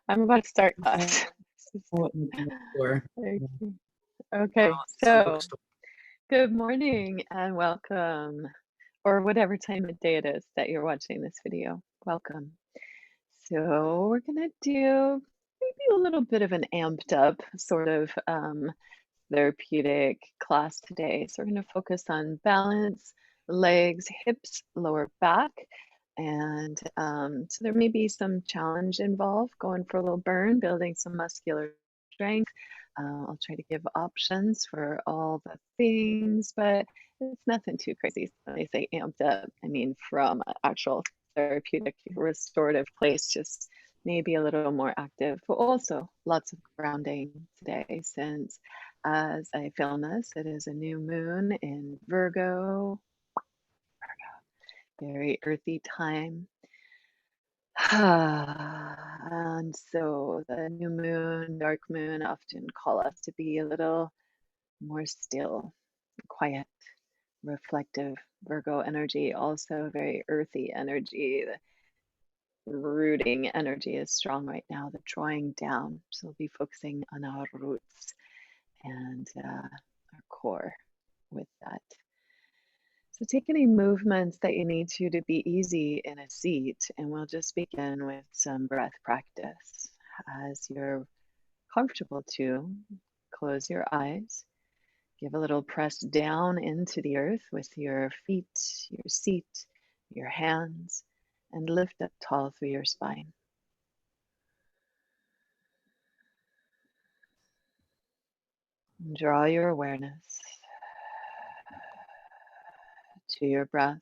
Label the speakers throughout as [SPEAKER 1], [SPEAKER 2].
[SPEAKER 1] I'm about to start class.
[SPEAKER 2] Oh, sure.
[SPEAKER 1] Okay,
[SPEAKER 2] Wow,
[SPEAKER 1] okay,
[SPEAKER 2] it's a
[SPEAKER 1] so
[SPEAKER 2] bookstore.
[SPEAKER 1] good morning and welcome, or whatever time of day it is that you're watching this video. Welcome. So we're gonna do maybe a little bit of an amped up sort of therapeutic class today. So we're gonna focus on balance, legs, hips, lower back. And so there may be some challenge involved, going for a little burn, building some muscular strength. I'll try to give options for all the things, but it's nothing too crazy. When I say amped up, I mean from an actual therapeutic, restorative place, just maybe a little more active, but also lots of grounding today since as I film this, it is a new moon in Virgo, very earthy time. And so the new moon, dark moon often call us to be a little more still, quiet, reflective. Virgo energy, also very earthy energy. The rooting energy is strong right now, the drawing down. So we'll be focusing on our roots and our core with that. So take any movements that you need to be easy in a seat, and we'll just begin with some breath practice. As you're comfortable to, close your eyes, give a little press down into the earth with your feet, your seat, your hands, and lift up tall through your spine. Draw your awareness to your breath.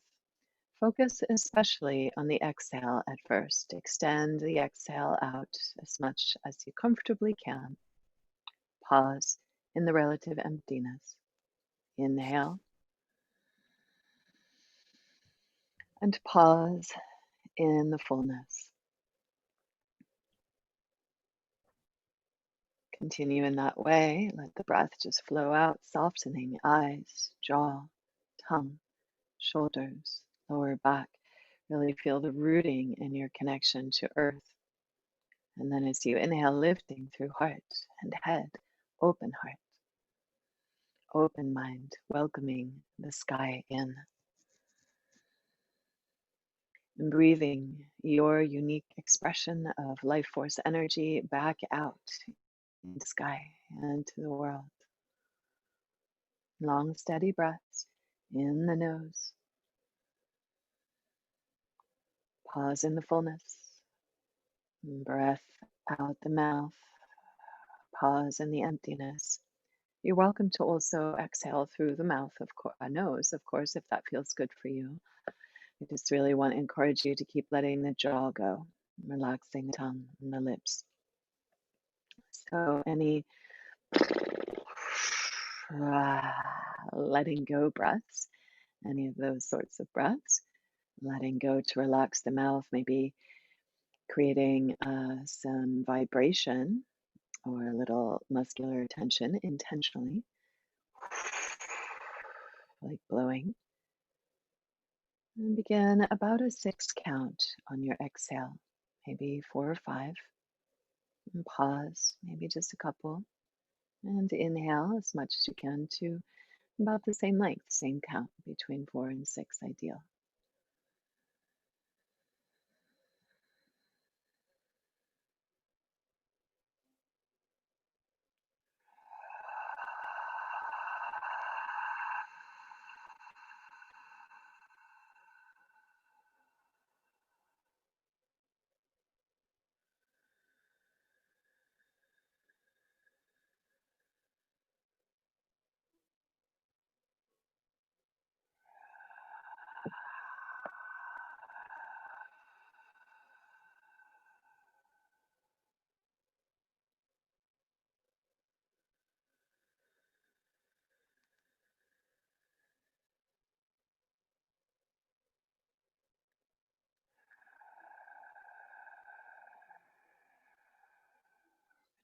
[SPEAKER 1] Focus especially on the exhale at first. Extend the exhale out as much as you comfortably can. Pause in the relative emptiness. Inhale and pause in the fullness. Continue in that way. Let the breath just flow out, softening eyes, jaw, tongue, shoulders, lower back. Really feel the rooting in your connection to earth. And then as you inhale, lifting through heart and head, open heart, open mind, welcoming the sky in. And breathing your unique expression of life force energy back out in the sky and to the world. Long, steady breaths in the nose. Pause in the fullness. Breath out the mouth. Pause in the emptiness. You're welcome to also exhale through the mouth, nose, of course, if that feels good for you. I just really want to encourage you to keep letting the jaw go, relaxing the tongue and the lips. So any letting go breaths, any of those sorts of breaths, letting go to relax the mouth, maybe creating some vibration or a little muscular tension intentionally, like blowing. And begin about a 6 count on your exhale, maybe 4 or 5. And pause, maybe just a couple. And inhale as much as you can to about the same length, same count, between 4 and 6 ideal.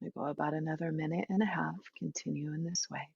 [SPEAKER 1] We go about another minute and a half, continue in this way.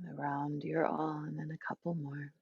[SPEAKER 1] The round you're on, and a couple more.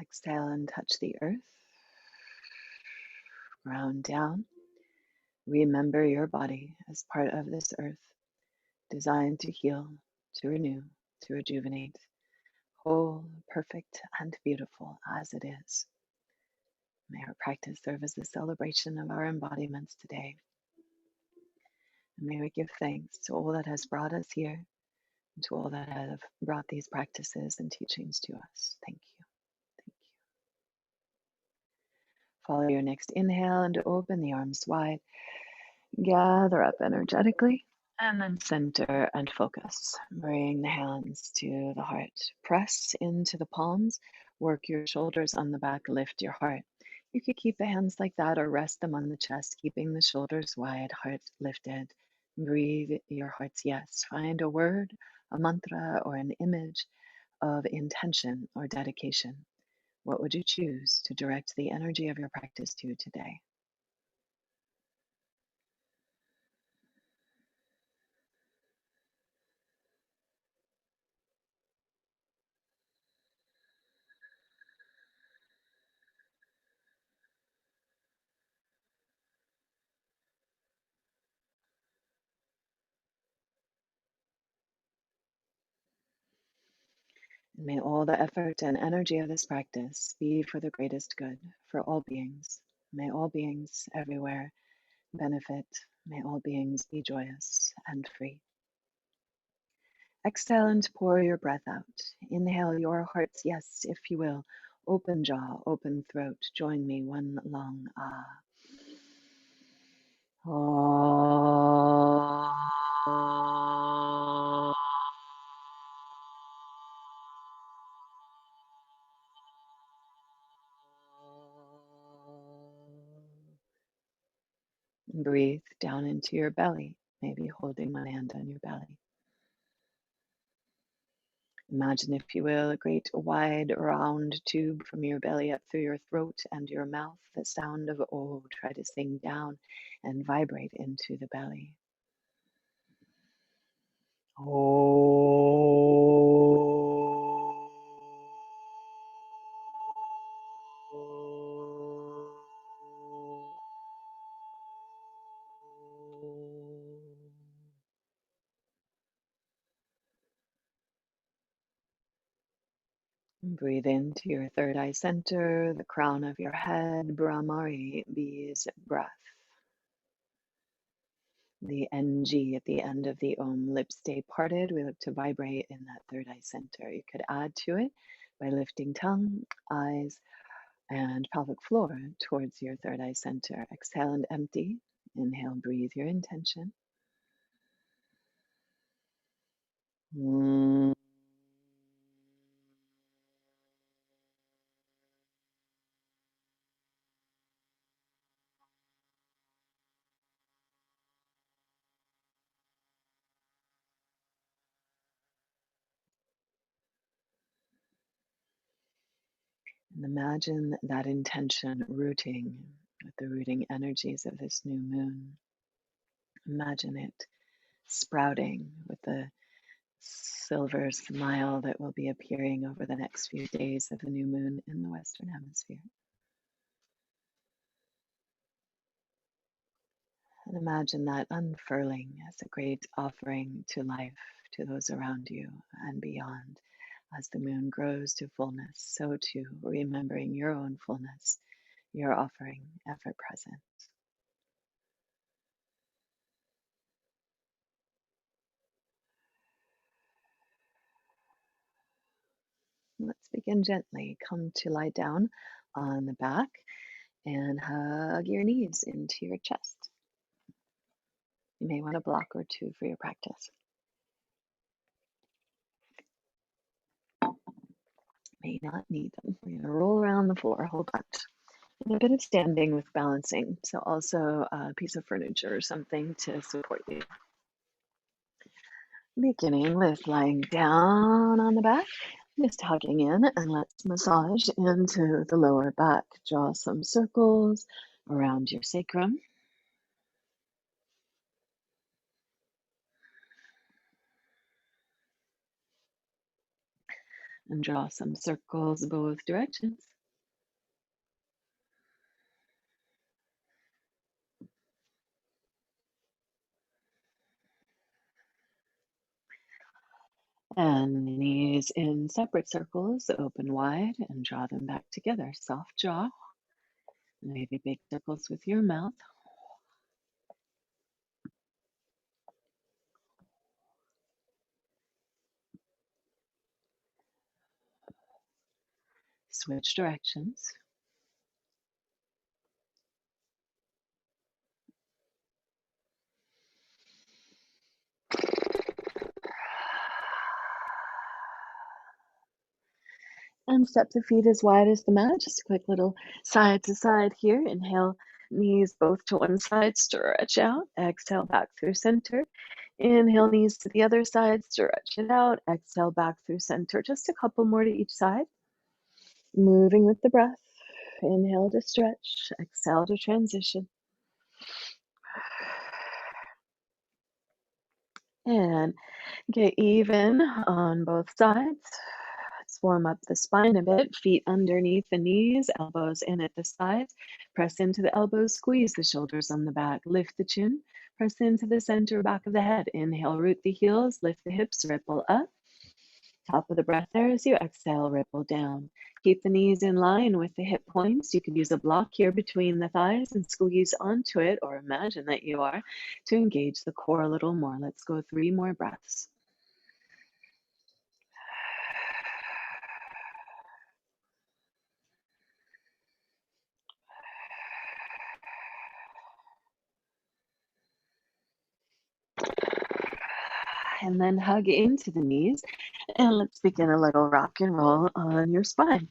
[SPEAKER 1] Exhale and touch the earth. Ground down. Remember your body as part of this earth, designed to heal, to renew, to rejuvenate, whole, perfect, and beautiful as it is. May our practice serve as a celebration of our embodiments today. And may we give thanks to all that has brought us here, and to all that have brought these practices and teachings to us. Thank you. Thank you. Follow your next inhale and open the arms wide. Gather up energetically. And then center and focus. Bring the hands to the heart. Press into the palms. Work your shoulders on the back. Lift your heart. You could keep the hands like that or rest them on the chest, keeping the shoulders wide, heart lifted. Breathe your heart's yes. Find a word, a mantra, or an image of intention or dedication. What would you choose to direct the energy of your practice to today? And may all the effort and energy of this practice be for the greatest good for all beings. May all beings everywhere benefit. May all beings be joyous and free. Exhale and pour your breath out. Inhale your heart's yes, if you will. Open jaw, open throat. Join me one long ah. Ah. Breathe down into your belly, maybe holding one hand on your belly. Imagine, if you will, a great wide round tube from your belly up through your throat and your mouth. The sound of O. Try to sing down and vibrate into the belly. Breathe into your third eye center, the crown of your head, Brahmari, bees breath. The NG at the end of the Om, lips stay parted. We look to vibrate in that third eye center. You could add to it by lifting tongue, eyes, and pelvic floor towards your third eye center. Exhale and empty. Inhale, breathe your intention. And imagine that intention rooting with the rooting energies of this new moon. Imagine it sprouting with the silver smile that will be appearing over the next few days of the new moon in the Western Hemisphere. And imagine that unfurling as a great offering to life, to those around you and beyond. As the moon grows to fullness, so too, remembering your own fullness, your offering ever present. Let's begin gently. Come to lie down on the back and hug your knees into your chest. You may want a block or two for your practice. May not need them. We're going to roll around the floor a whole bunch. And a bit of standing with balancing. So also a piece of furniture or something to support you. Beginning with lying down on the back, just hugging in, and let's massage into the lower back. Draw some circles around your sacrum. And draw some circles both directions. And knees in separate circles, open wide, and draw them back together. Soft jaw, maybe big circles with your mouth. Switch directions. And step the feet as wide as the mat. Just a quick little side to side here. Inhale, knees both to one side, stretch out. Exhale, back through center. Inhale, knees to the other side, stretch it out. Exhale, back through center. Just a couple more to each side. Moving with the breath. Inhale to stretch. Exhale to transition. And get even on both sides. Let's warm up the spine a bit. Feet underneath the knees, elbows in at the sides. Press into the elbows, squeeze the shoulders on the back. Lift the chin, press into the center back of the head. Inhale, root the heels, lift the hips, ripple up. Top of the breath there as you exhale, ripple down. Keep the knees in line with the hip points. You could use a block here between the thighs and squeeze onto it, or imagine that you are, to engage the core a little more. Let's go 3 more breaths. And then hug into the knees. And let's begin a little rock and roll on your spine.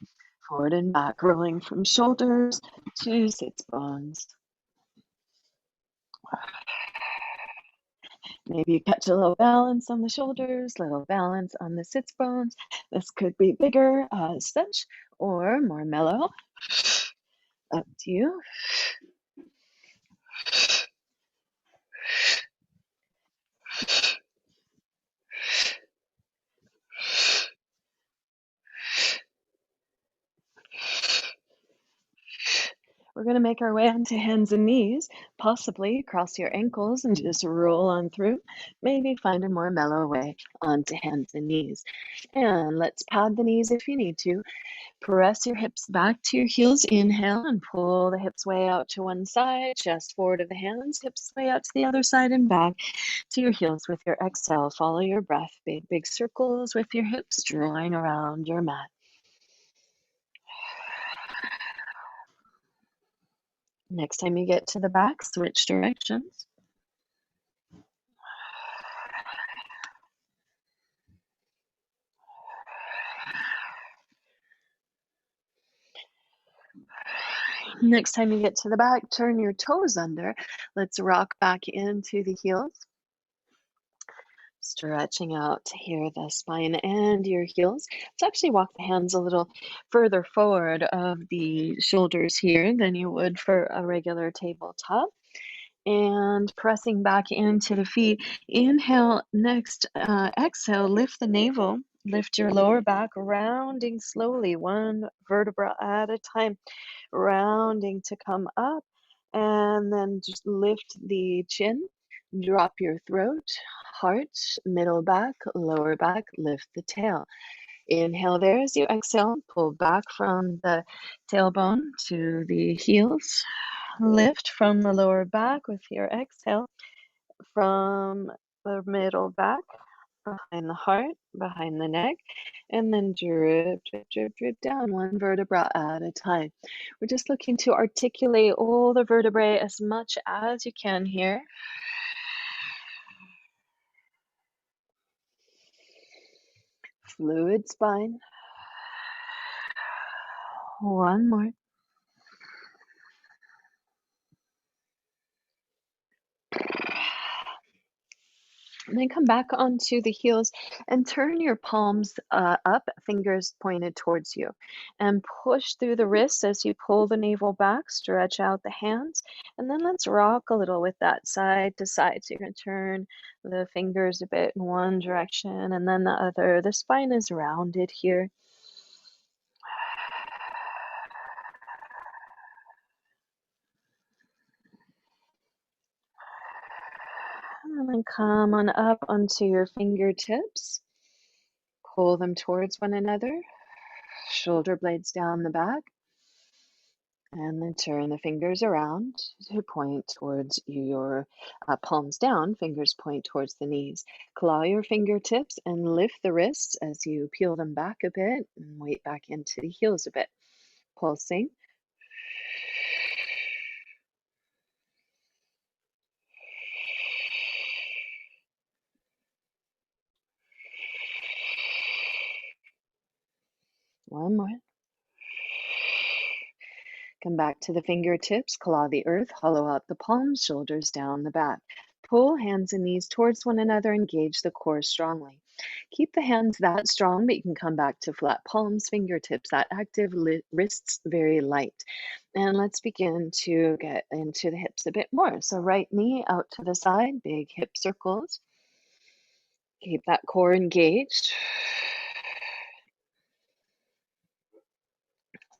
[SPEAKER 1] Forward and back, rolling from shoulders to sits bones. Maybe you catch a little balance on the shoulders, little balance on the sits bones. This could be bigger as such or more mellow. Up to you. We're going to make our way onto hands and knees, possibly cross your ankles and just roll on through. Maybe find a more mellow way onto hands and knees. And let's pad the knees if you need to. Press your hips back to your heels. Inhale and pull the hips way out to one side, chest forward of the hands, hips way out to the other side and back to your heels with your exhale. Follow your breath. Big, big circles with your hips, drawing around your mat. Next time you get to the back, switch directions. Next time you get to the back, turn your toes under. Let's rock back into the heels. Stretching out here the spine and your heels. Let's actually walk the hands a little further forward of the shoulders here than you would for a regular tabletop. and pressing back into the feet. Inhale, next exhale, lift the navel, lift your lower back, rounding slowly, one vertebra at a time, rounding to come up, and then just lift the chin, drop your throat, heart, middle back, lower back, lift the tail. Inhale there as you exhale, pull back from the tailbone to the heels. Lift from the lower back with your exhale, from the middle back, behind the heart, behind the neck, and then drip, drip, drip, drip down one vertebra at a time. We're just looking to articulate all the vertebrae as much as you can here. Fluid spine. One more. And then come back onto the heels and turn your palms up, fingers pointed towards you. And push through the wrists as you pull the navel back, stretch out the hands. And then let's rock a little with that side to side. So you're going to turn the fingers a bit in one direction and then the other. The spine is rounded here. And then come on up onto your fingertips. Pull them towards one another. Shoulder blades down the back. And then turn the fingers around to point towards your palms down, fingers point towards the knees. Claw your fingertips and lift the wrists as you peel them back a bit and weight back into the heels a bit. Pulsing. One more. Come back to the fingertips, claw the earth, hollow out the palms, shoulders down the back. Pull hands and knees towards one another, engage the core strongly. Keep the hands that strong, but you can come back to flat palms, fingertips, that active, wrists very light. And let's begin to get into the hips a bit more. So right knee out to the side, big hip circles. Keep that core engaged.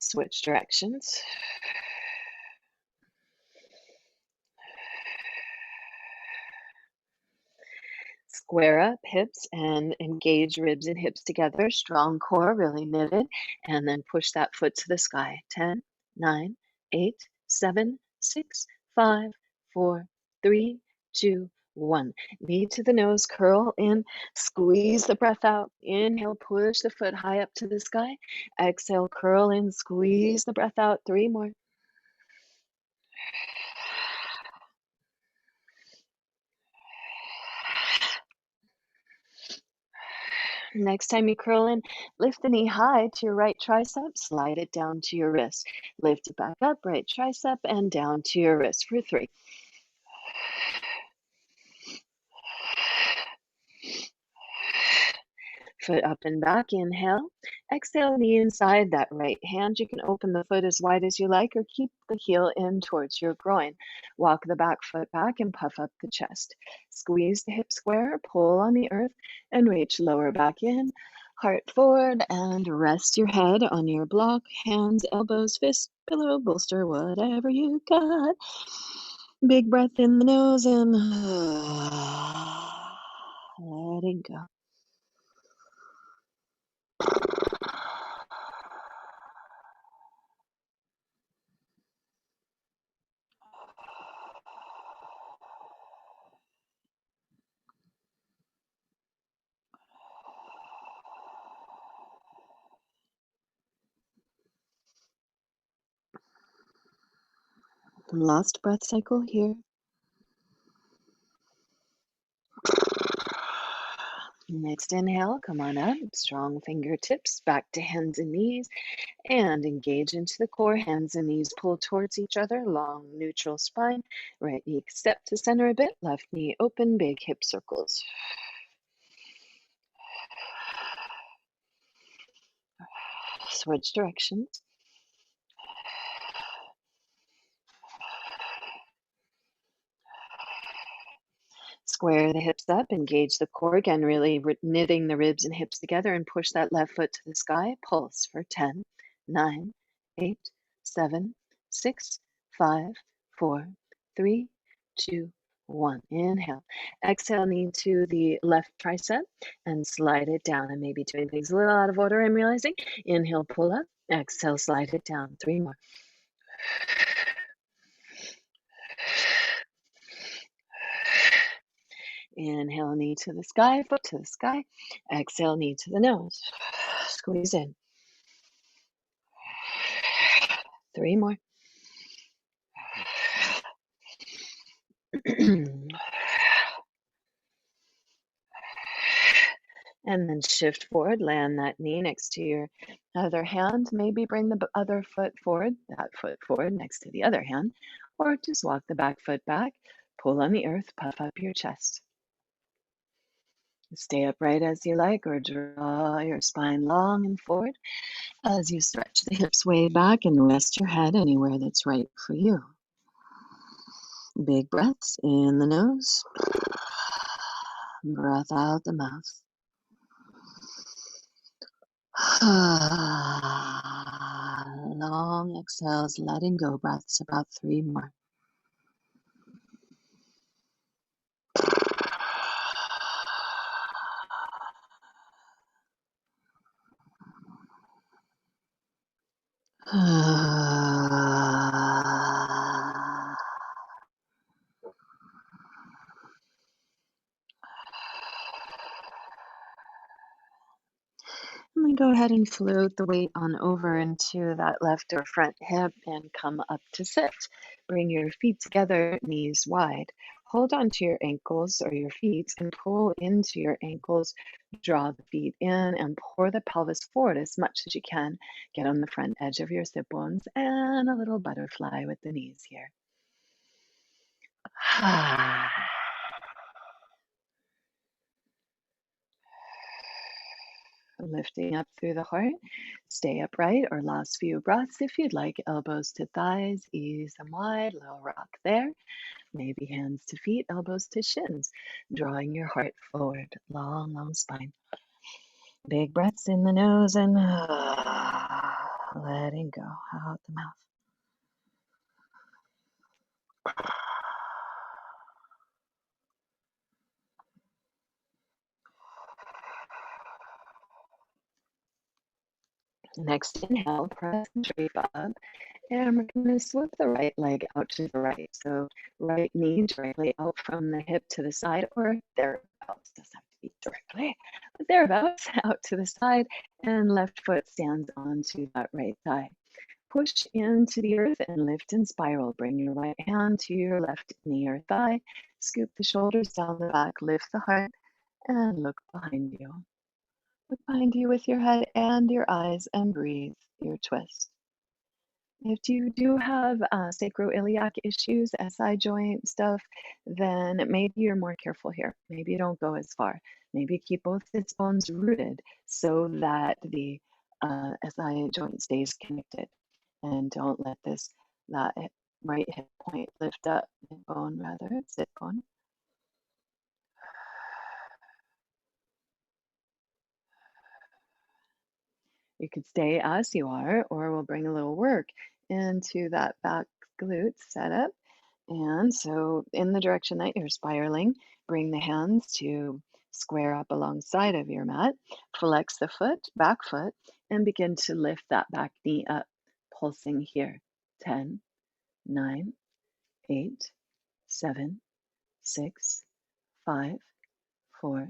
[SPEAKER 1] Switch directions. Square up hips and engage ribs and hips together. Strong core, really knitted. And then push that foot to the sky. 10, 9, 8, 7, 6, 5, 4, 3, 2, 1. Knee to the nose, curl in, squeeze the breath out. Inhale, push the foot high up to the sky. Exhale, curl in, squeeze the breath out. 3 more. Next time you curl in, lift the knee high to your right tricep, slide it down to your wrist. Lift it back up, right tricep, and down to your wrist for 3. Foot up and back, inhale. Exhale, knee inside that right hand. You can open the foot as wide as you like or keep the heel in towards your groin. Walk the back foot back and puff up the chest. Squeeze the hip square, pull on the earth, and reach lower back in. Heart forward and rest your head on your block, hands, elbows, fists, pillow, bolster, whatever you got. Big breath in the nose and letting go. Last breath cycle here. Next inhale, come on up, strong fingertips back to hands and knees, and engage into the core. Hands and knees pull towards each other, long neutral spine. Right knee step to center a bit, left knee open, big hip circles. Switch directions. Square the hips up, engage the core again, really knitting the ribs and hips together, and push that left foot to the sky. Pulse for 10, 9, 8, 7, 6, 5, 4, 3, 2, 1. Inhale. Exhale, knee to the left tricep and slide it down. I may be doing things a little out of order, I'm realizing. Inhale, pull up. Exhale, slide it down. 3 more. Inhale, knee to the sky, foot to the sky. Exhale, knee to the nose. Squeeze in. 3 more. And then shift forward, land that knee next to your other hand. Maybe bring the other foot forward, that foot forward next to the other hand, or just walk the back foot back. Pull on the earth, puff up your chest. Stay upright as you like, or draw your spine long and forward as you stretch the hips way back and rest your head anywhere that's right for you. Big breaths in the nose, breath out the mouth. Long exhales, letting go breaths, about 3 more. And then go ahead and float the weight on over into that left or front hip and come up to sit. Bring your feet together, knees wide. Hold onto your ankles or your feet and pull into your ankles. Draw the feet in and pour the pelvis forward as much as you can. Get on the front edge of your sit bones and a little butterfly with the knees here. Lifting up through the heart. Stay upright or last few breaths if you'd like. Elbows to thighs, ease them wide, little rock there. Maybe hands to feet, elbows to shins. Drawing your heart forward, long, long spine. Big breaths in the nose and letting go out the mouth. Next inhale, press and drape up. And we're going to swip the right leg out to the right. So right knee directly out from the hip to the side, or thereabouts. Doesn't have to be directly, but thereabouts out to the side. And left foot stands onto that right thigh. Push into the earth and lift and spiral. Bring your right hand to your left knee or thigh. Scoop the shoulders down the back. Lift the heart and look behind you. Look behind you with your head and your eyes and breathe your twist. If you do have sacroiliac issues, SI joint stuff, then maybe you're more careful here. Maybe you don't go as far. Maybe keep both sits bones rooted so that the SI joint stays connected, and don't let that right hip point lift up, hip bone rather, sit bone. You could stay as you are, or we'll bring a little work into that back glute setup. And so in the direction that you're spiraling, bring the hands to square up alongside of your mat, flex the foot, back foot, and begin to lift that back knee up, pulsing here. 10, 9, 8, 7, 6, 5, 4,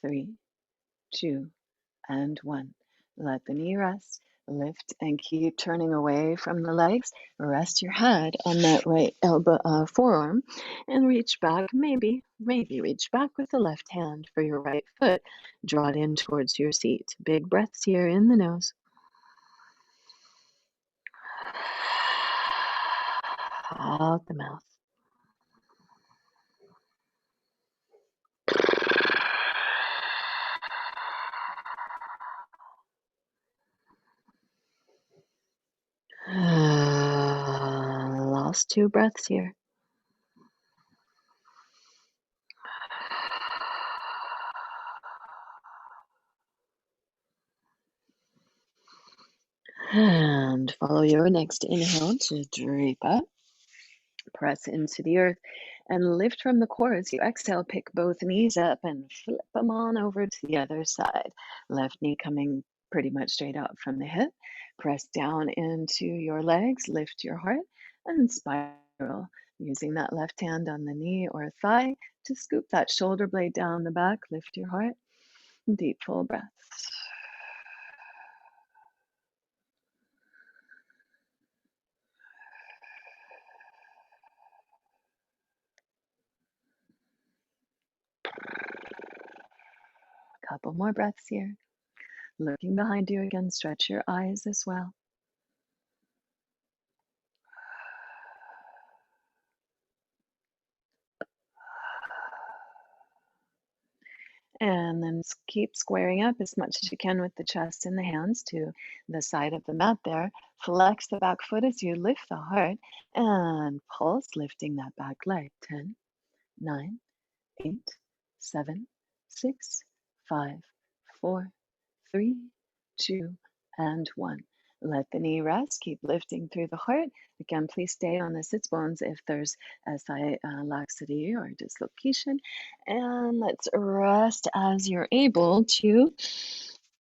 [SPEAKER 1] 3, 2, and 1. Let the knee rest. Lift and keep turning away from the legs. Rest your head on that right elbow, forearm, and reach back. Maybe reach back with the left hand for your right foot. Draw it in towards your seat. Big breaths here in the nose. Out the mouth. Last 2 breaths here. And follow your next inhale to drape up. Press into the earth and lift from the core. As you exhale, pick both knees up and flip them on over to the other side. Left knee coming pretty much straight out from the hip. Press down into your legs, lift your heart, and spiral. Using that left hand on the knee or thigh to scoop that shoulder blade down the back, lift your heart. Deep, full breaths. Couple more breaths here. Looking behind you again, stretch your eyes as well. And then keep squaring up as much as you can with the chest and the hands to the side of the mat there. Flex the back foot as you lift the heart and pulse, lifting that back leg. 10, 9, 8, 7, 6, 5, 4, 3, 2, and 1. Let the knee rest. Keep lifting through the heart. Again, please stay on the sits bones if there's SI laxity or dislocation. And let's rest as you're able to.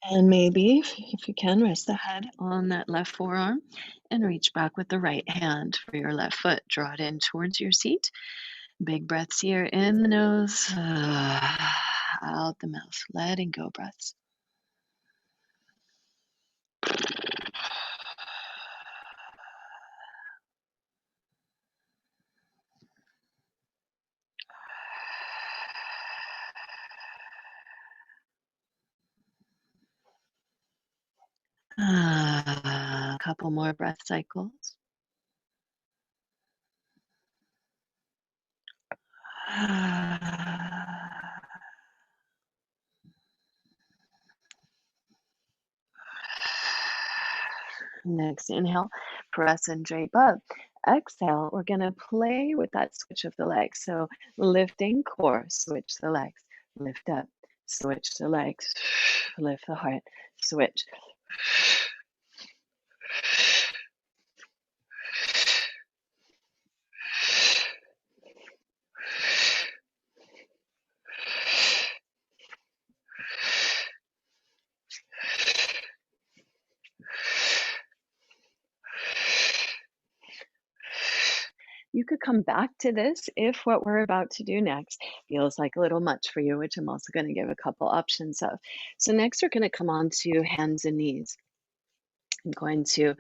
[SPEAKER 1] And maybe, if you can, rest the head on that left forearm and reach back with the right hand for your left foot. Draw it in towards your seat. Big breaths here in the nose, out the mouth, letting go breaths. A couple more breath cycles. Next inhale, press and drape up. Exhale, we're going to play with that switch of the legs. So lifting core, switch the legs, lift up, switch the legs, lift the heart, switch. You could come back to this if what we're about to do next feels like a little much for you, which I'm also going to give a couple options of. So next we're going to come on to hands and knees. I'm going to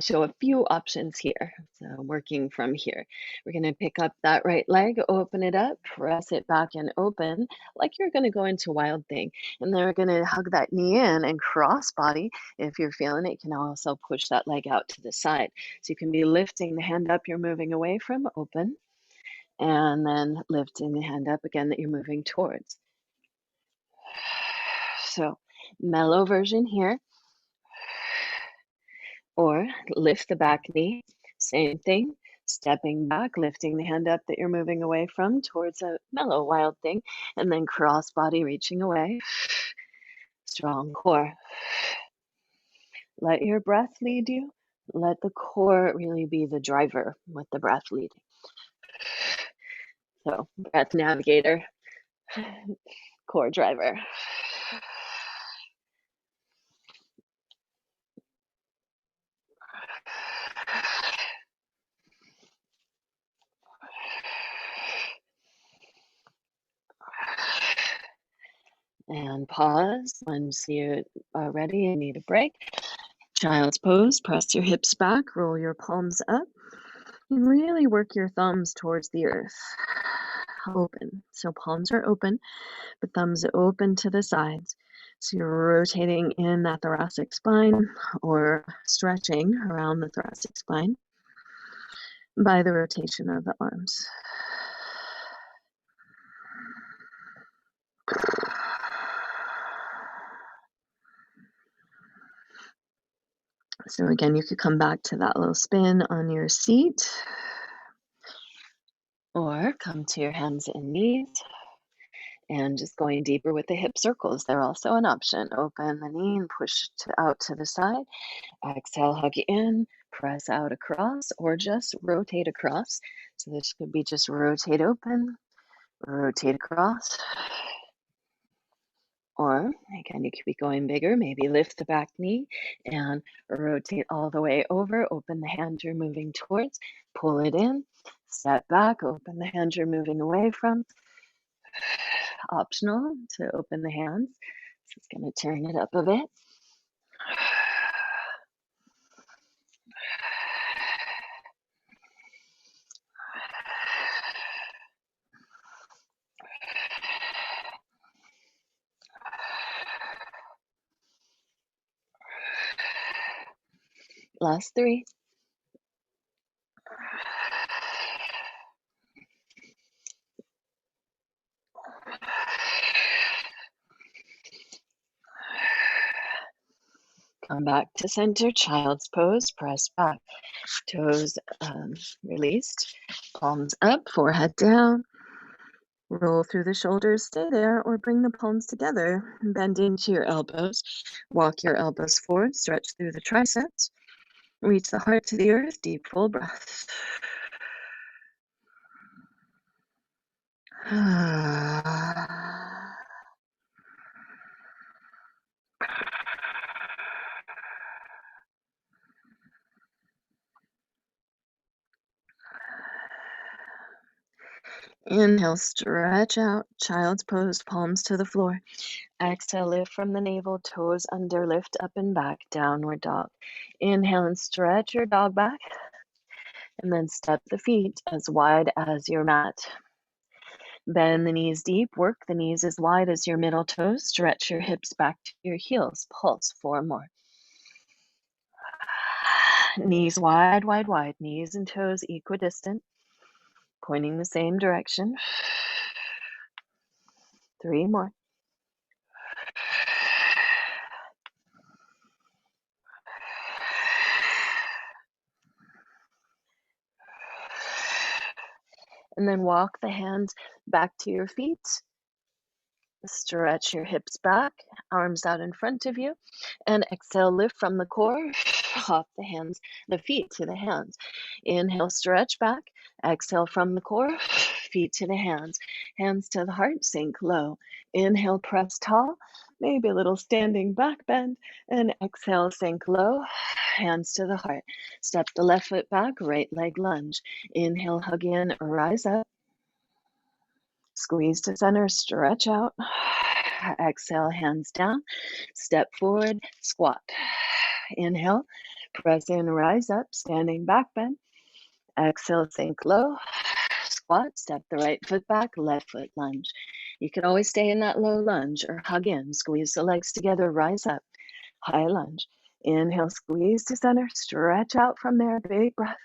[SPEAKER 1] show a few options here. So working from here, we're going to pick up that right leg, open it up, press it back and open like you're going to go into Wild Thing. And then we're going to hug that knee in and cross body. If you're feeling it, you can also push that leg out to the side. So you can be lifting the hand up you're moving away from, open, and then lifting the hand up again that you're moving towards. So mellow version here. Or lift the back knee, same thing, stepping back, lifting the hand up that you're moving away from towards a mellow Wild Thing, and then cross body reaching away. Strong core. Let your breath lead you. Let the core really be the driver with the breath leading. So, breath navigator, core driver. And pause once you are ready and need a break. Child's pose, press your hips back, roll your palms up, and really work your thumbs towards the earth. Open. So palms are open, but thumbs open to the sides. So you're rotating in that thoracic spine or stretching around the thoracic spine by the rotation of the arms. So again, you could come back to that little spin on your seat or come to your hands and knees And just going deeper with the hip circles, they're also an option. Open the knee and push out to the side. Exhale, hug in, press out across, or just rotate across. So this could be just rotate open, rotate across. Or again, you could be going bigger, maybe lift the back knee and rotate all the way over, open the hand you're moving towards, pull it in, step back, open the hand you're moving away from. Optional to open the hands. Just going to turn it up a bit. Last 3. Come back to center, child's pose, press back. Toes released, palms up, forehead down. Roll through the shoulders, stay there, or bring the palms together. Bend into your elbows. Walk your elbows forward, stretch through the triceps. Reach the heart to the earth, deep full breath. Inhale, stretch out, child's pose, palms to the floor. Exhale, lift from the navel, toes under, lift up and back, downward dog. Inhale and stretch your dog back. And then step the feet as wide as your mat. Bend the knees deep, work the knees as wide as your middle toes. Stretch your hips back to your heels. Pulse 4 more. Knees wide, wide, wide. Knees and toes equidistant, pointing the same direction. 3 more. And then walk the hands back to your feet. Stretch your hips back, arms out in front of you, and exhale, lift from the core, hop the feet to the hands. Inhale, stretch back, exhale from the core, feet to the hands to the heart, sink low. Inhale, press tall, maybe a little standing back bend, and exhale, sink low, hands to the heart. Step the left foot back, right leg lunge. Inhale, hug in, rise up. Squeeze to center, stretch out. Exhale, hands down. Step forward, squat. Inhale, press in, rise up, standing back bend. Exhale, sink low. Squat, step the right foot back, left foot lunge. You can always stay in that low lunge or hug in. Squeeze the legs together, rise up. High lunge. Inhale, squeeze to center, stretch out from there, big breath.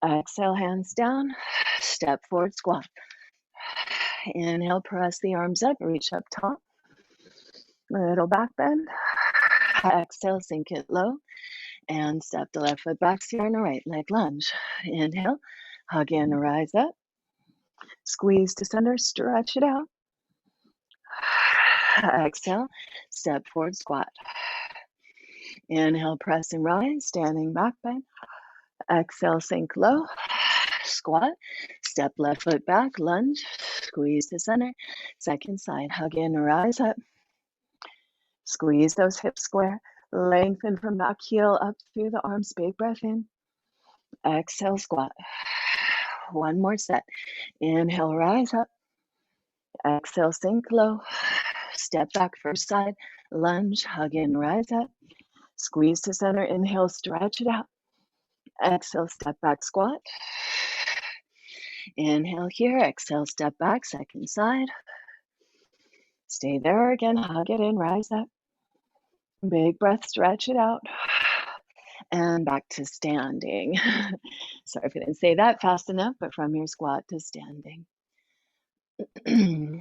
[SPEAKER 1] Exhale, hands down. Step forward, squat. Inhale, press the arms up, reach up top. Little back bend. Exhale, sink it low. And step the left foot back, stay on the right leg lunge. Inhale, hug in, rise up. Squeeze to center, stretch it out. Exhale, step forward, squat. Inhale, press and rise, standing back bend. Exhale, sink low. Squat, step left foot back, lunge, squeeze to center. Second side, hug in, rise up. Squeeze those hips square. Lengthen from back heel up through the arms. Big breath in. Exhale, squat. One more set. Inhale, rise up. Exhale, sink low. Step back, first side. Lunge, hug in, rise up. Squeeze to center. Inhale, stretch it out. Exhale, step back, squat. Inhale here. Exhale, step back, second side. Stay there again. Hug it in, rise up. Big breath, stretch it out. And back to standing. Sorry if I didn't say that fast enough, but from your squat to standing.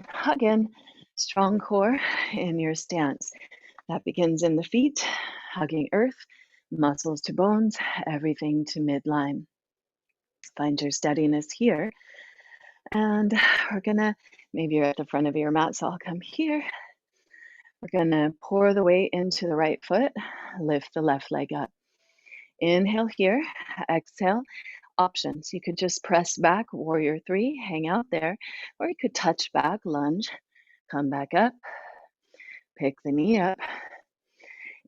[SPEAKER 1] Hug in, strong core in your stance. That begins in the feet, hugging earth, muscles to bones, everything to midline. Find your steadiness here. And we're gonna Maybe you're at the front of your mat, so I'll come here. We're going to pour the weight into the right foot, lift the left leg up. Inhale here, exhale. Options. You could just press back, warrior three, hang out there, or you could touch back, lunge, come back up, pick the knee up.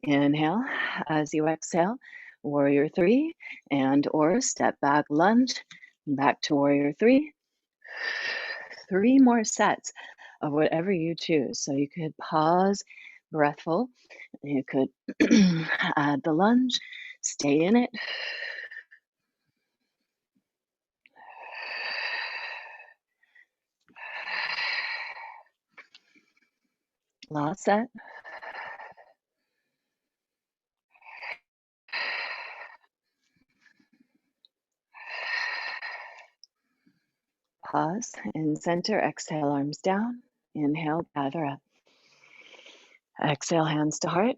[SPEAKER 1] Inhale as you exhale, warrior three, and or step back, lunge, back to warrior three. 3 more sets of whatever you choose. So you could pause, breathful. You could add the lunge, stay in it. Last set. Pause in center, exhale, arms down. Inhale, gather up. Exhale, hands to heart.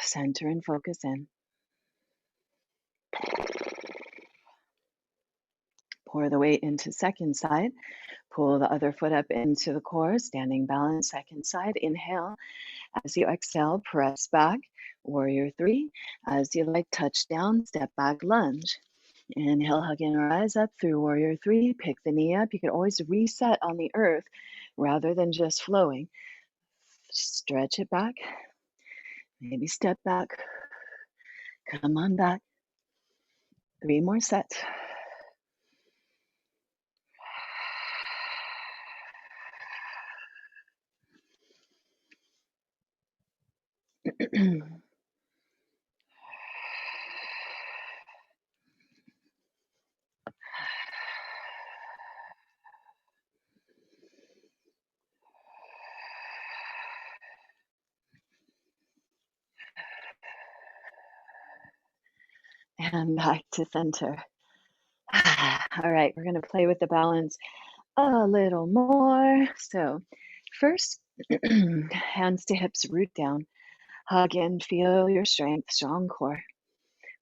[SPEAKER 1] Center and focus in. Pour the weight into second side. Pull the other foot up into the core, standing balance, second side. Inhale. As you exhale, press back, warrior three. As you like, touch down, step back, lunge. Inhale, hug and rise up through warrior three. Pick the knee up. You can always reset on the earth rather than just flowing. Stretch it back. Maybe step back. Come on back. 3 more sets. And back to center. All right, we're going to play with the balance a little more. So first, hands to hips, root down. Hug in, feel your strength, strong core.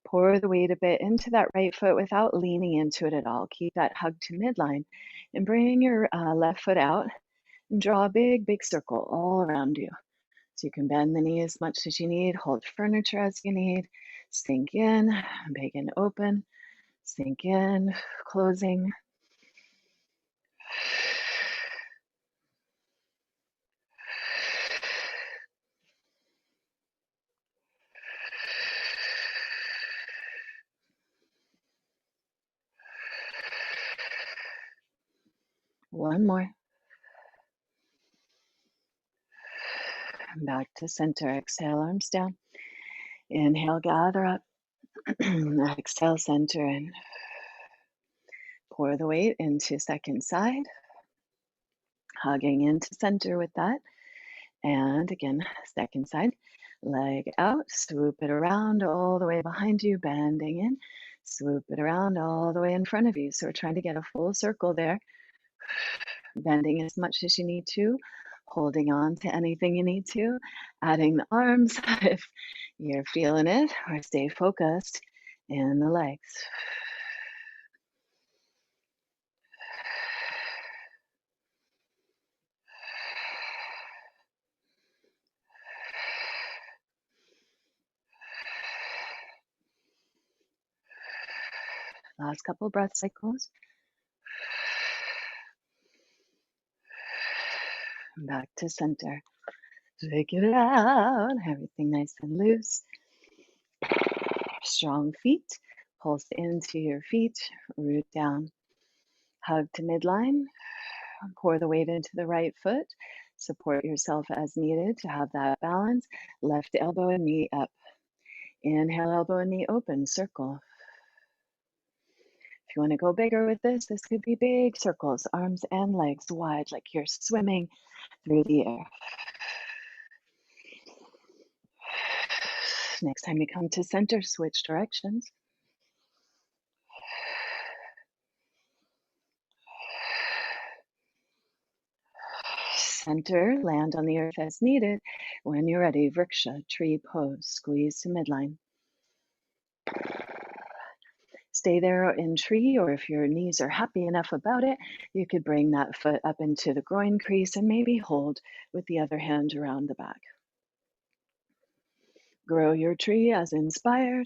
[SPEAKER 1] Pour the weight a bit into that right foot without leaning into it at all. Keep that hug to midline and bring your left foot out and draw a big, big circle all around you. So you can bend the knee as much as you need, hold furniture as you need, sink in, big and open, sink in, closing. One more. Back to center. Exhale, arms down. Inhale, gather up. Exhale, center in. Pour the weight into second side. Hugging into center with that. And again, second side. Leg out. Swoop it around all the way behind you. Bending in. Swoop it around all the way in front of you. So we're trying to get a full circle there. Bending as much as you need to, holding on to anything you need to, adding the arms if you're feeling it, or stay focused in the legs. Last couple breath cycles. Back to center. Take it out. Everything nice and loose. Strong feet. Pulse into your feet. Root down. Hug to midline. Pour the weight into the right foot. Support yourself as needed to have that balance. Left elbow and knee up. Inhale, elbow and knee open, circle. If you want to go bigger with this could be big circles, arms and legs wide, like you're swimming through the air. Next time you come to center, switch directions. Center, land on the earth as needed. When you're ready, Rickshaw, tree pose, squeeze to midline. Stay there in tree, or if your knees are happy enough about it, you could bring that foot up into the groin crease and maybe hold with the other hand around the back. Grow your tree as inspired.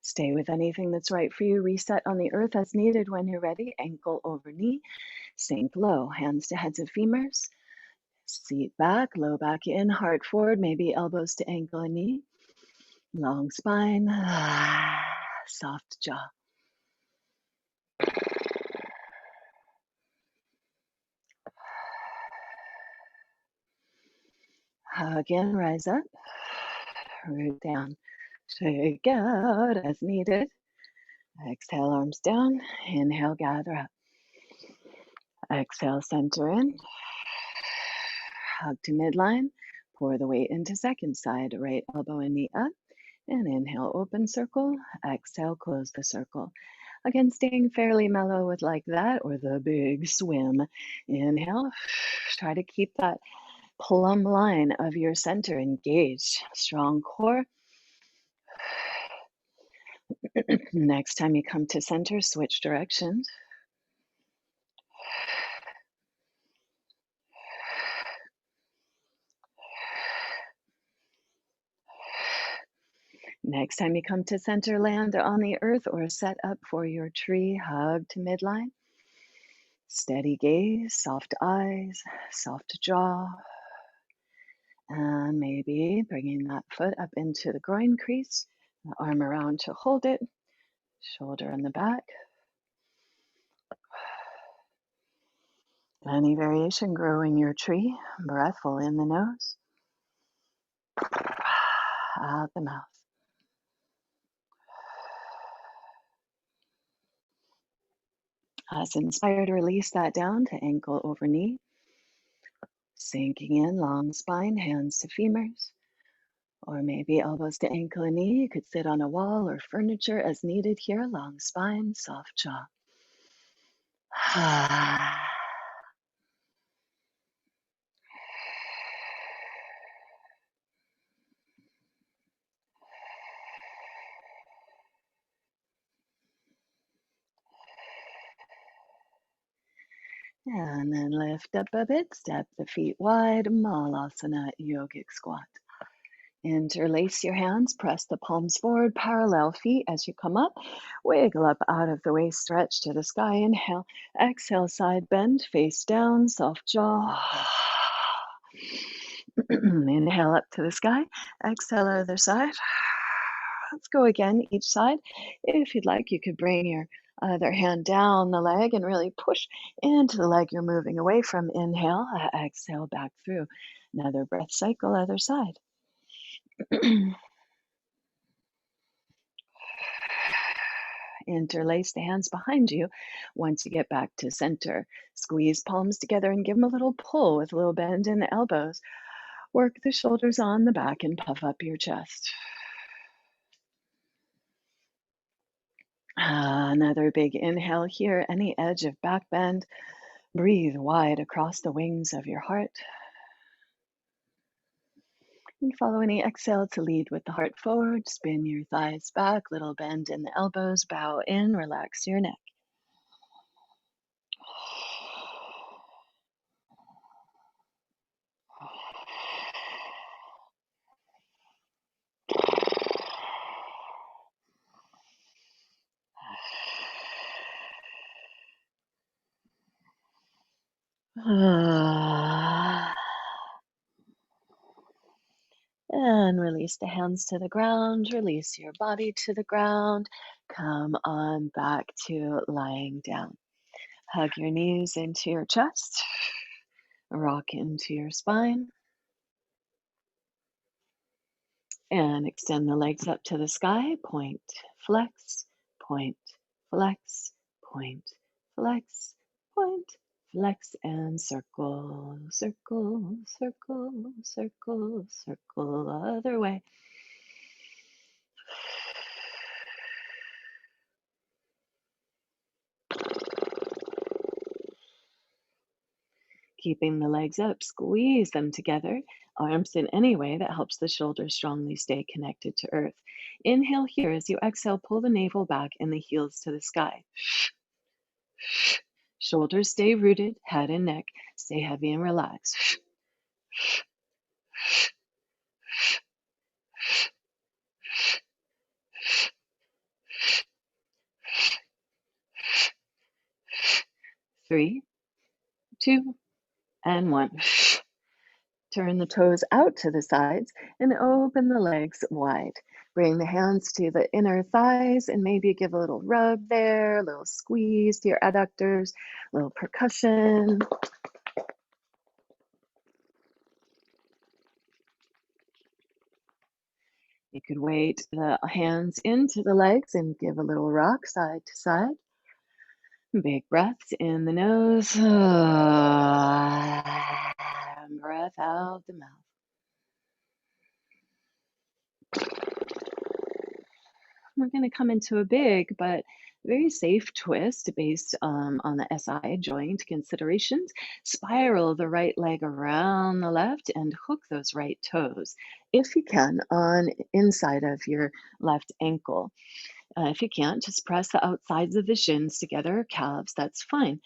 [SPEAKER 1] Stay with anything that's right for you. Reset on the earth as needed when you're ready. Ankle over knee. Sink low. Hands to heads of femurs. Seat back. Low back in. Heart forward. Maybe elbows to ankle and knee. Long spine. Soft jaw. Again, rise up. Root down. Shake out as needed. Exhale, arms down. Inhale, gather up. Exhale, center in. Hug to midline. Pour the weight into second side. Right elbow and knee up. And inhale, open circle. Exhale, close the circle. Again, staying fairly mellow with like that or the big swim. Inhale. Try to keep that plumb line of your center engaged. Strong core. Next time you come to center, switch directions. Next time you come to center, land on the earth or set up for your tree. Hug to midline. Steady gaze, soft eyes, soft jaw. And maybe bringing that foot up into the groin crease, the arm around to hold it, shoulder in the back. Any variation, growing your tree. Breath full in the nose, out the mouth. As inspired, release that down to ankle over knee. Sinking in, long spine, hands to femurs. Or maybe elbows to ankle and knee. You could sit on a wall or furniture as needed here. Long spine, soft jaw. And then lift up a bit, step the feet wide, Malasana, Yogic squat. Interlace your hands, press the palms forward, parallel feet as you come up. Wiggle up out of the way, stretch to the sky. Inhale, exhale, side bend, face down, soft jaw. Inhale up to the sky, exhale other side. Let's go again, each side. If you'd like, you could bring your other hand down the leg and really push into the leg you're moving away from. Inhale, exhale, back through. Another breath cycle, other side. Interlace the hands behind you. Once you get back to center, squeeze palms together and give them a little pull with a little bend in the elbows. Work the shoulders on the back and puff up your chest. Another big inhale here, any edge of back bend. Breathe wide across the wings of your heart. And follow any exhale to lead with the heart forward. Spin your thighs back, little bend in the elbows, bow in, relax your neck. And release the hands to the ground, release your body to the ground. Come on back to lying down. Hug your knees into your chest, rock into your spine, and extend the legs up to the sky. Point, flex, point, flex, point, flex, point, flex, and circle, circle, circle, circle, circle, other way. Keeping the legs up, squeeze them together, arms in any way that helps the shoulders strongly stay connected to earth. Inhale here. As you exhale, pull the navel back and the heels to the sky. Shoulders stay rooted, head and neck stay heavy and relaxed. 3, 2, and 1. Turn the toes out to the sides and open the legs wide. Bring the hands to the inner thighs and maybe give a little rub there, a little squeeze to your adductors, a little percussion. You could weight the hands into the legs and give a little rock side to side. Big breaths in the nose, and breath out the mouth. We're going to come into a big but very safe twist based on the SI joint considerations. Spiral the right leg around the left and hook those right toes, if you can, on inside of your left ankle. If you can't, just press the outsides of the shins together, calves, that's fine.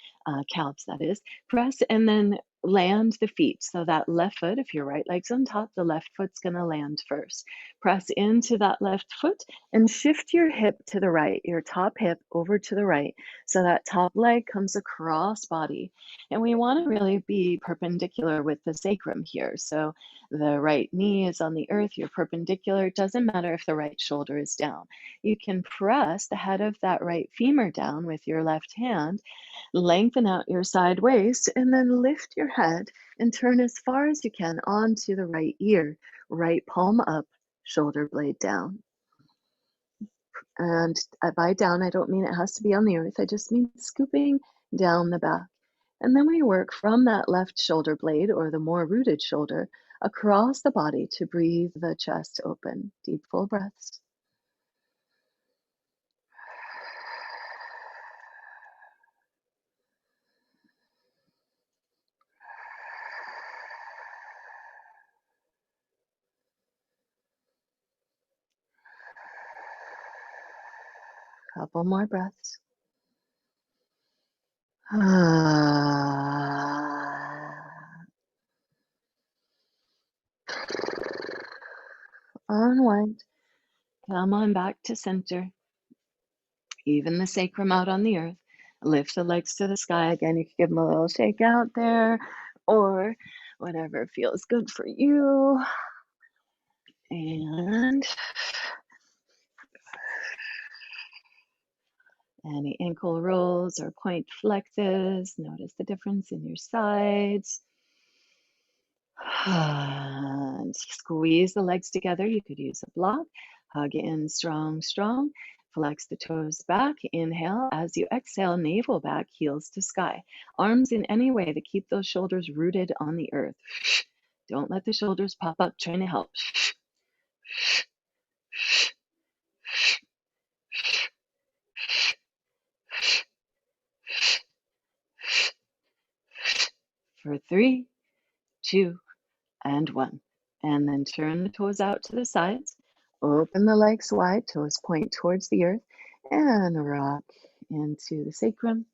[SPEAKER 1] Calves, that is. Press and then land the feet. So that left foot, if your right leg's on top, the left foot's going to land first. Press into that left foot and shift your hip to the right, your top hip over to the right. So that top leg comes across body. And we want to really be perpendicular with the sacrum here. So the right knee is on the earth, you're perpendicular. It doesn't matter if the right shoulder is down. You can press the head of that right femur down with your left hand, lengthen out your side waist, and then lift your head and turn as far as you can onto the right ear, right palm up, shoulder blade down. And by down, I don't mean it has to be on the earth. I just mean scooping down the back. And then we work from that left shoulder blade, or the more rooted shoulder, across the body to breathe the chest open. Deep, full breaths. Couple more breaths. Unwind. Come on back to center. Even the sacrum out on the earth. Lift the legs to the sky. Again, you can give them a little shake out there, or whatever feels good for you. And any ankle rolls or point flexes. Notice the difference in your sides. And squeeze the legs together. You could use a block. Hug in strong, strong. Flex the toes back. Inhale. As you exhale, navel back, heels to sky. Arms in any way to keep those shoulders rooted on the earth. Don't let the shoulders pop up trying to help. For 3, 2, and 1. And then turn the toes out to the sides. Open the legs wide, toes point towards the earth, and rock into the sacrum.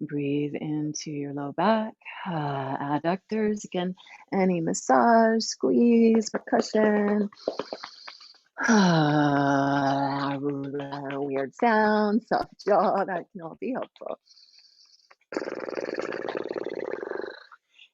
[SPEAKER 1] Breathe into your low back, adductors. Again, any massage, squeeze, percussion. Weird sound, soft jaw, that can all be helpful.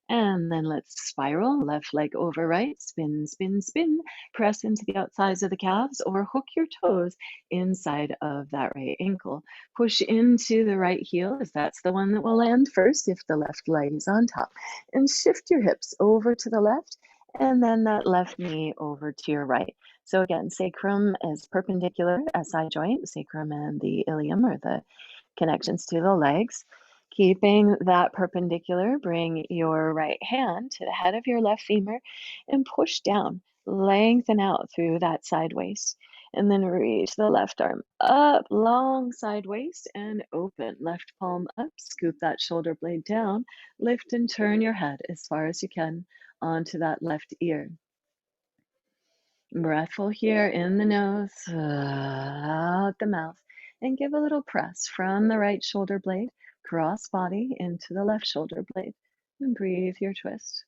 [SPEAKER 1] And then let's spiral, left leg over right, spin, spin, spin. Press into the outsides of the calves or hook your toes inside of that right ankle. Push into the right heel, as that's the one that will land first if the left leg is on top. And shift your hips over to the left, and then that left knee over to your right. So again, sacrum is perpendicular, SI joint, sacrum and the ilium, or the connections to the legs. Keeping that perpendicular, bring your right hand to the head of your left femur and push down, lengthen out through that side waist. And then reach the left arm up, long side waist, and open. Left palm up, scoop that shoulder blade down, lift and turn your head as far as you can onto that left ear. Breathful here in the nose, out the mouth, and give a little press from the right shoulder blade, cross body into the left shoulder blade, and breathe your twist.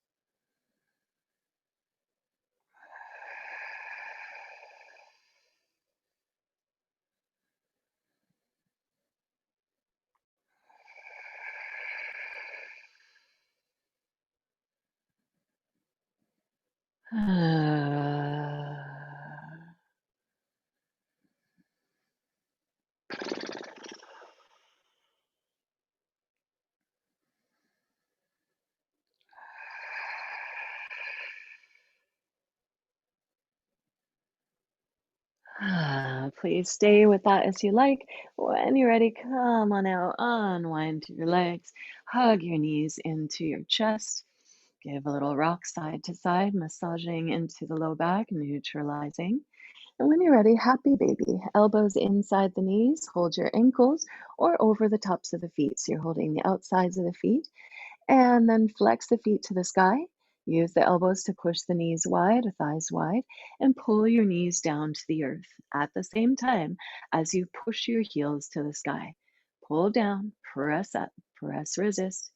[SPEAKER 1] Please stay with that as you like. When you're ready, come on out, unwind to your legs, hug your knees into your chest, give a little rock side to side, massaging into the low back, neutralizing. And when you're ready, happy baby. Elbows inside the knees, hold your ankles or over the tops of the feet. So you're holding the outsides of the feet. And then flex the feet to the sky. Use the elbows to push the knees wide, thighs wide, and pull your knees down to the earth at the same time as you push your heels to the sky. Pull down, press up, press, resist.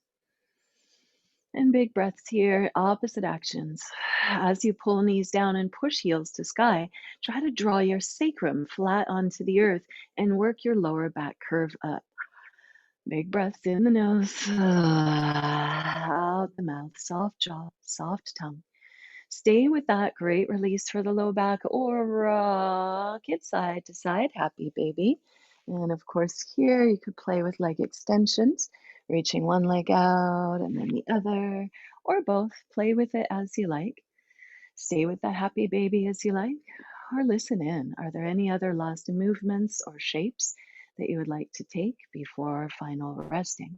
[SPEAKER 1] And big breaths here, opposite actions. As you pull knees down and push heels to sky, try to draw your sacrum flat onto the earth and work your lower back curve up. Big breaths in the nose, out the mouth, soft jaw, soft tongue. Stay with that. Great release for the low back or rock it side to side. Happy baby. And of course, here you could play with leg extensions, reaching one leg out and then the other, or both. Play with it as you like. Stay with that happy baby as you like, or listen in. Are there any other last movements or shapes that you would like to take before final resting?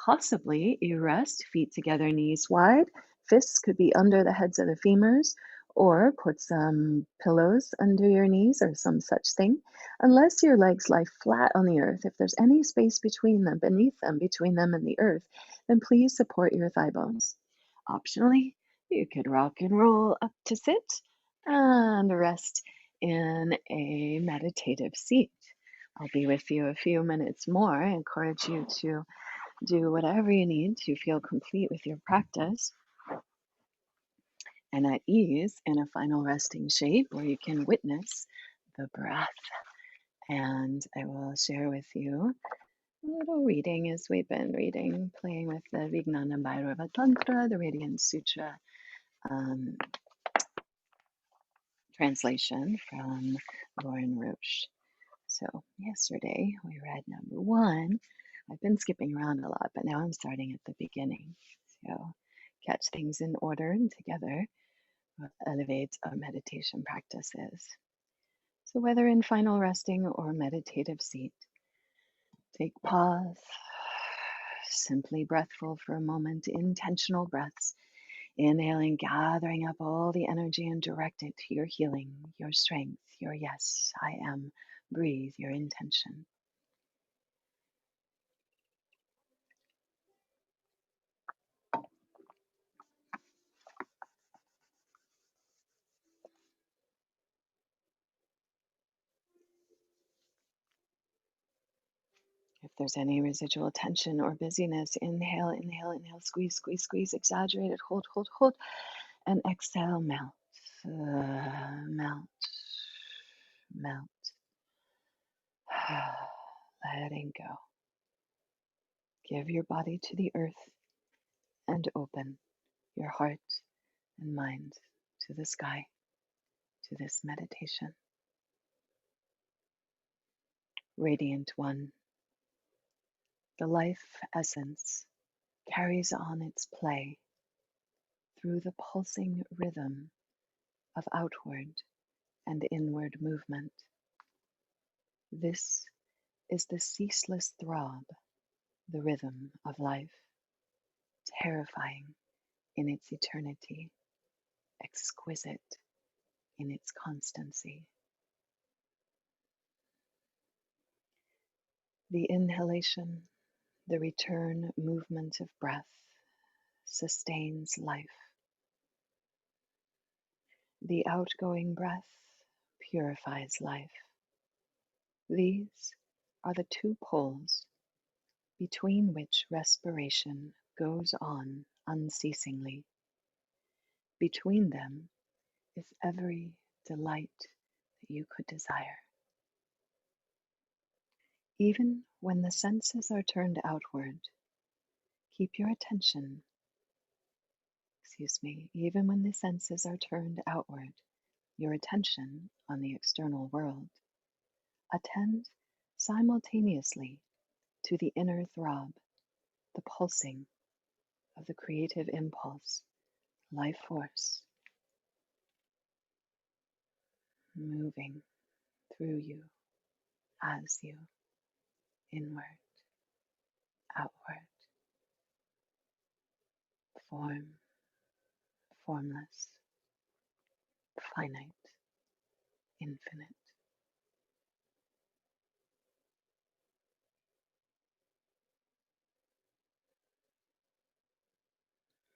[SPEAKER 1] Possibly you rest, feet together, knees wide. Fists could be under the heads of the femurs, or put some pillows under your knees or some such thing. Unless your legs lie flat on the earth, if there's any space between them, beneath them, between them and the earth, then please support your thigh bones. Optionally, you could rock and roll up to sit and rest in a meditative seat. I'll be with you a few minutes more. I encourage you to do whatever you need to feel complete with your practice and at ease in a final resting shape where you can witness the breath. And I will share with you a little reading as we've been reading, playing with the Vijnana Bhairava Tantra, the Radiant Sutra translation from Lauren Roche. So yesterday we read number 1. I've been skipping around a lot, but now I'm starting at the beginning. So catch things in order and together elevates our meditation practices. So whether in final resting or meditative seat, take pause, simply breathful for a moment, intentional breaths. Inhaling, gathering up all the energy and direct it to your healing, your strength, your yes, I am. Breathe your intention. If there's any residual tension or busyness, inhale, inhale, inhale, squeeze, squeeze, squeeze, exaggerate it, hold, hold, hold, and exhale, melt, melt, melt, letting go. Give your body to the earth and open your heart and mind to the sky, to this meditation. Radiant One, the life essence carries on its play through the pulsing rhythm of outward and inward movement. This is the ceaseless throb, the rhythm of life, terrifying in its eternity, exquisite in its constancy. The inhalation, the return movement of breath, sustains life. The outgoing breath purifies life. These are the two poles between which respiration goes on unceasingly. Between them is every delight that you could desire. Even when the senses are turned outward, keep your attention, even when the senses are turned outward, your attention on the external world. Attend simultaneously to the inner throb, the pulsing of the creative impulse, life force, moving through you, as you, inward, outward, form, formless, finite, infinite.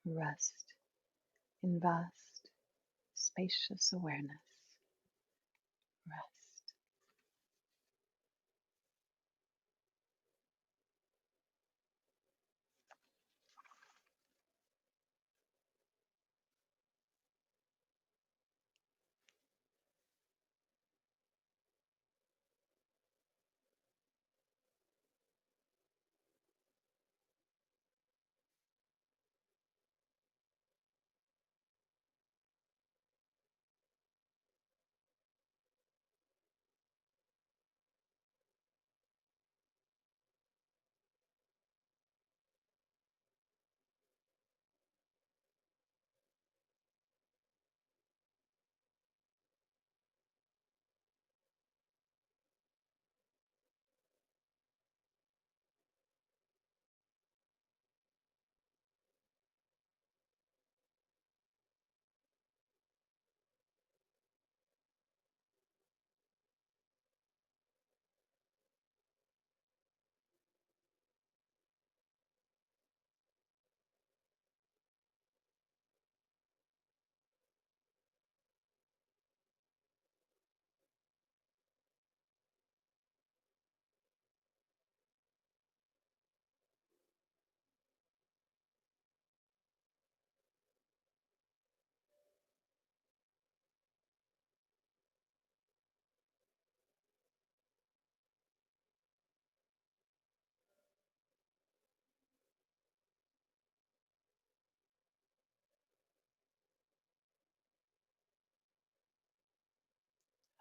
[SPEAKER 1] Rest in vast, spacious awareness. Rest.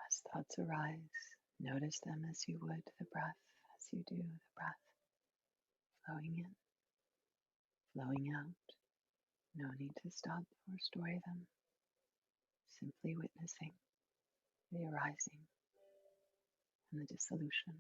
[SPEAKER 1] As thoughts arise, notice them as you would the breath, as you do the breath, flowing in, flowing out. No need to stop or story them, simply witnessing the arising and the dissolution.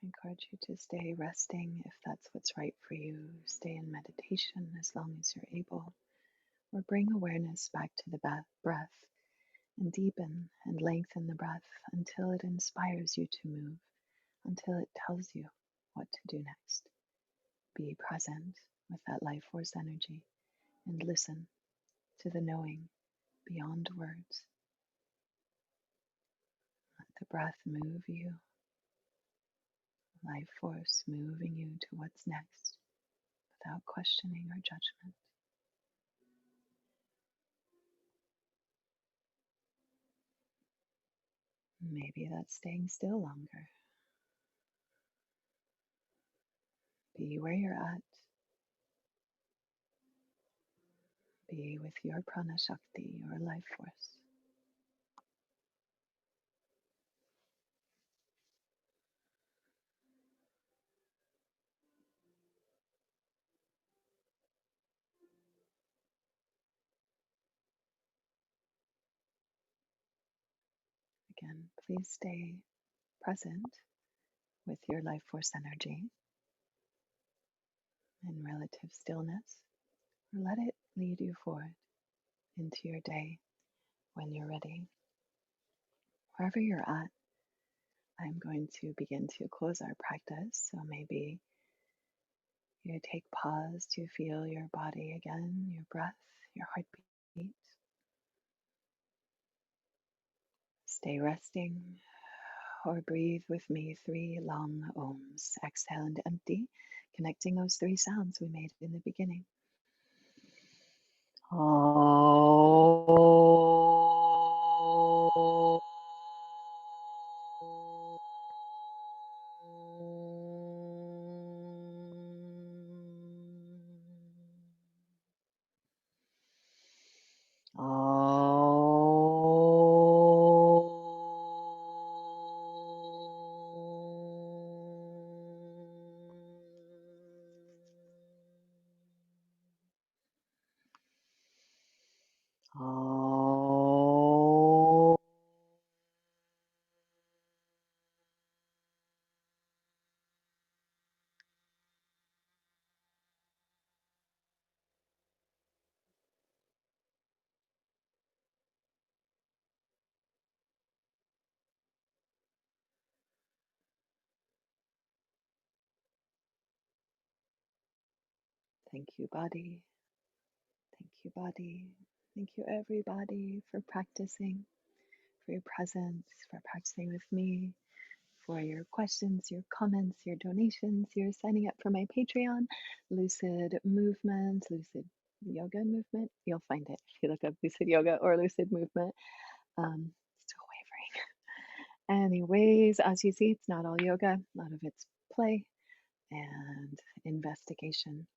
[SPEAKER 1] I encourage you to stay resting if that's what's right for you. Stay in meditation as long as you're able, or bring awareness back to the breath and deepen and lengthen the breath until it inspires you to move, until it tells you what to do next. Be present with that life force energy and listen to the knowing beyond words. Let the breath move you, life force moving you to what's next without questioning or judgment. Maybe that's staying still longer. Be where you're at. Be with your prana shakti, your life force. please stay present with your life force energy in relative stillness, or let it lead you forward into your day when you're ready. Wherever you're at, I'm going to begin to close our practice. So maybe you take pause to feel your body again, your breath, your heartbeat. Stay resting or breathe with me 3 long ohms. Exhale and empty, connecting those 3 sounds we made in the beginning. Thank you, body. Thank you, body. Thank you, everybody, for practicing, for your presence, for practicing with me, for your questions, your comments, your donations, your signing up for my Patreon, Lucid Movement, Lucid Yoga Movement. You'll find it if you look up Lucid Yoga or Lucid Movement. Still wavering. Anyways, as you see, it's not all yoga. A lot of it's play and investigation.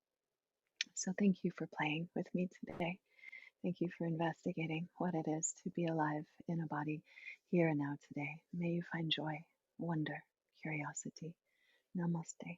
[SPEAKER 1] So thank you for playing with me today. Thank you for investigating what it is to be alive in a body here and now today. May you find joy, wonder, curiosity. Namaste.